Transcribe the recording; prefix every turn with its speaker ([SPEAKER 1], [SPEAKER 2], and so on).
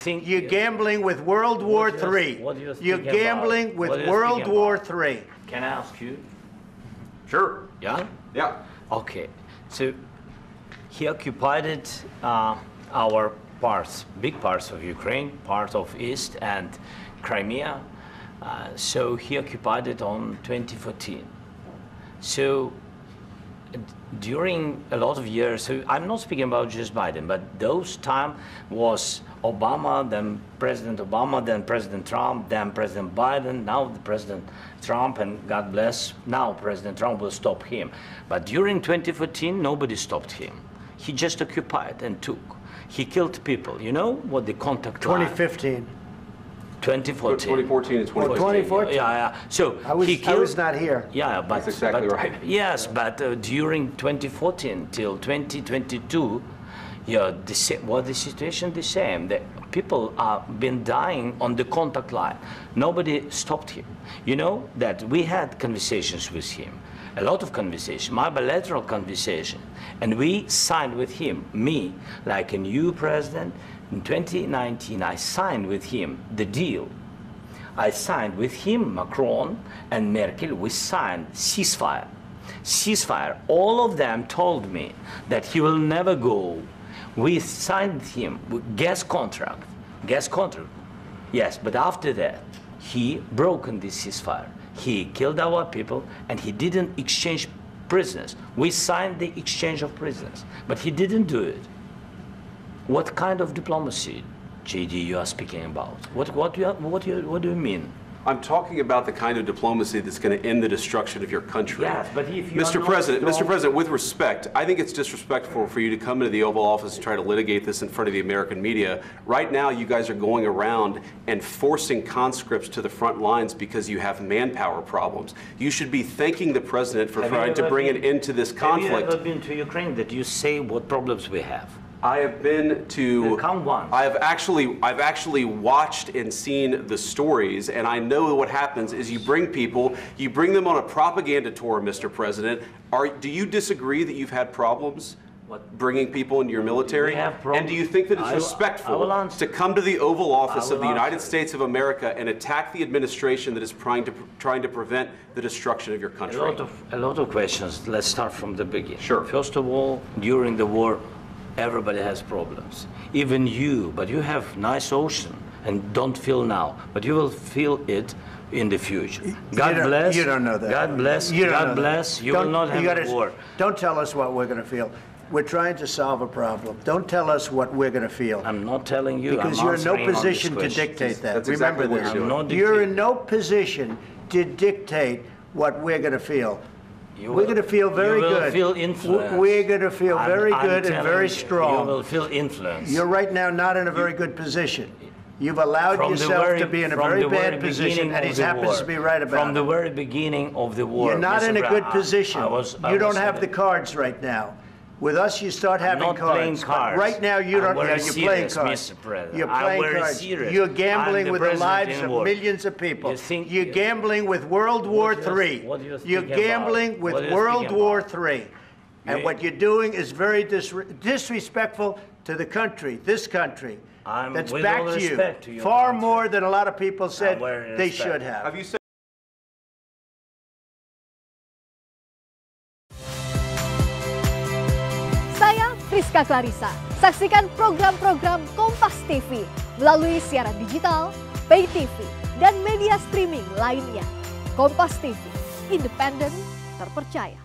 [SPEAKER 1] think
[SPEAKER 2] You're gambling with World War III. You're gambling with World War III.
[SPEAKER 1] Can I ask you?
[SPEAKER 3] Sure.
[SPEAKER 1] Yeah?
[SPEAKER 3] Yeah.
[SPEAKER 1] Okay. So he occupied our parts, big parts of Ukraine, part of East and Crimea. So he occupied it on 2014. So during a lot of years, so I'm not speaking about just Biden, but those time was Obama, then President Obama, then President Trump, then President Biden, now the President Trump, and God bless, now President Trump will stop him. But during 2014, nobody stopped him. He just occupied and took. He killed people. You know what the contact
[SPEAKER 2] 2015.
[SPEAKER 1] 2014.
[SPEAKER 3] 2014 and 2014.
[SPEAKER 2] 2014.
[SPEAKER 1] Yeah. So
[SPEAKER 2] I was not here.
[SPEAKER 1] Yeah, but
[SPEAKER 3] that's exactly right.
[SPEAKER 1] Yes, but during 2014 till 2022, yeah, the situation the same. The people have been dying on the contact line. Nobody stopped him. You know that we had conversations with him, a lot of conversation, my bilateral conversation, and we signed with him, me, like a new president. In 2019, I signed with him the deal. I signed with him, Macron and Merkel, we signed ceasefire. Ceasefire. All of them told me that he will never go. We signed him with gas contract. Yes, but after that, he broken this ceasefire. He killed our people and he didn't exchange prisoners. We signed the exchange of prisoners, but he didn't do it. What kind of diplomacy, JD, you are speaking about? What do you mean?
[SPEAKER 3] I'm talking about the kind of diplomacy that's going to end the destruction of your country.
[SPEAKER 1] Yes, but if you
[SPEAKER 3] Mr. President, with respect, I think it's disrespectful for you to come into the Oval Office and try to litigate this in front of the American media. Right now, you guys are going around and forcing conscripts to the front lines because you have manpower problems. You should be thanking the President for trying to bring an end to this conflict.
[SPEAKER 1] Have you ever been to Ukraine that you say what problems we have?
[SPEAKER 3] I have been to.
[SPEAKER 1] Come once.
[SPEAKER 3] I've actually watched and seen the stories, and I know what happens is you bring people, you bring them on a propaganda tour, Mr. President. Do you disagree that you've had problems bringing people into your military? And do you think that it's respectful to come to the Oval Office of the United States of America and attack the administration that is trying to prevent the destruction of your country?
[SPEAKER 1] A lot of questions. Let's start from the beginning.
[SPEAKER 3] Sure.
[SPEAKER 1] First of all, during the war, everybody has problems, even you, but you have nice ocean and don't feel now, but you will feel it in the future. God bless.
[SPEAKER 2] You don't know that.
[SPEAKER 1] God bless. God bless. You will not have a war.
[SPEAKER 2] Don't tell us what we're going to feel. We're trying to solve a problem. Don't tell us what we're going to feel.
[SPEAKER 1] I'm not telling you.
[SPEAKER 2] Because you're in no position to dictate that.
[SPEAKER 3] That's
[SPEAKER 2] Remember
[SPEAKER 3] exactly
[SPEAKER 2] this. You're in no position to dictate what we're going to feel. We're going to feel very good.
[SPEAKER 1] You will feel influence.
[SPEAKER 2] We're going to feel very good and very strong.
[SPEAKER 1] You will feel influence.
[SPEAKER 2] You're right now not in a very good position. You've allowed yourself to be in a very bad position, and he happens to be right about it.
[SPEAKER 1] From the very beginning of the war.
[SPEAKER 2] You're not in a good position. You don't have the
[SPEAKER 1] the
[SPEAKER 2] cards right now. With us, you start having cards.
[SPEAKER 1] Playing cards.
[SPEAKER 2] Right now, you don't. You're playing cards. You're playing cards. You're gambling with the lives of millions of people. You're gambling with World War III. You're gambling with World War III. And what you're doing is very disrespectful to the country, this country, that's back to you, far more than a lot of people said they should have.
[SPEAKER 3] Have you said
[SPEAKER 4] Saya Friska Clarissa. Saksikan program-program Kompas TV melalui siaran digital, pay TV, dan media streaming lainnya. Kompas TV, independen, terpercaya.